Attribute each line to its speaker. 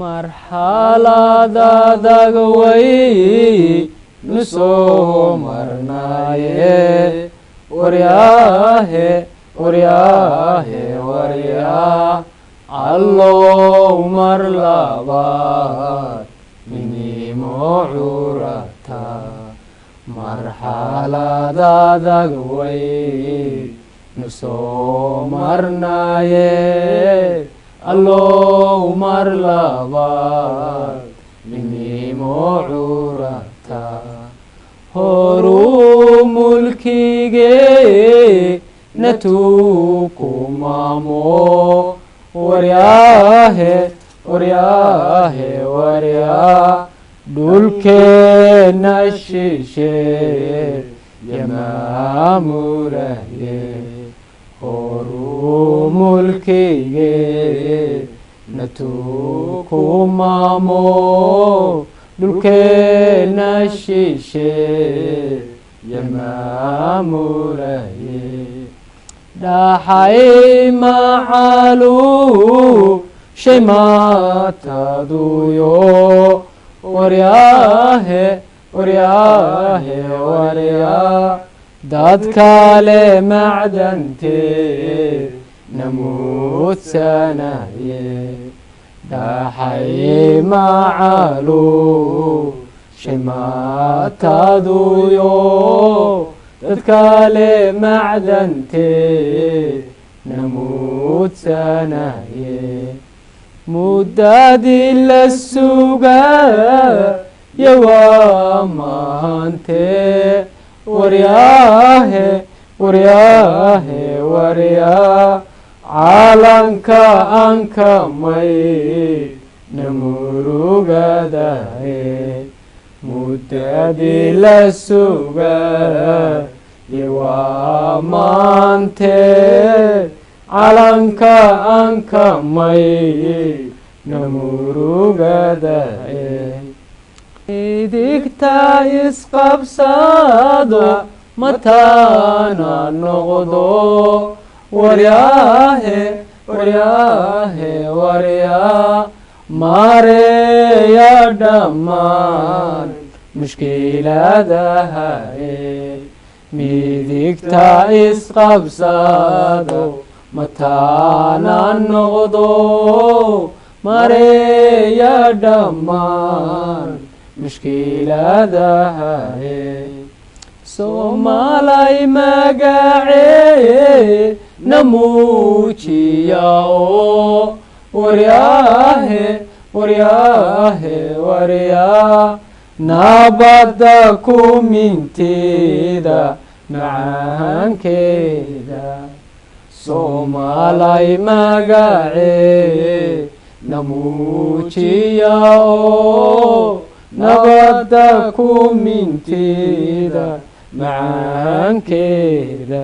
Speaker 1: marxalada dagway nusoo marnaaye waryaahe waryaa allow mar labaad midnimo curataa marxalada dagway nusoo marnaaye allow mar labaad midnimo curataa horuu mulkigee natuku maamo waryaa dhulkeena shisheer yamaamuraye horuu mulkigee natuku maamo dhulkeena shisheer yamaamuraye dhaxay macalu shay maataduyo waryaa dadkale macdantee namuudsanaye dhaxay macalu shay maataduyo dadkale macdantee namuudsanaye muddadii la sugaa yawaa maantee waryaa caalanka ankamay namurugadaye muddadii la sugaa yawaa maantee calanka ankamay namurugadaye idigta isqabsado mataana noqdo waryaa maareeya dhammaan mushkiladahaye midigta isqabsado mataana noqdo maareeya dhammaan mushkiladahaye soomaalay magacee namuujiya oo waryaa nabadda ku minteeda macaankeeda soomaalay magacee namuujiya oo nabadda ku minteeda macaankeeda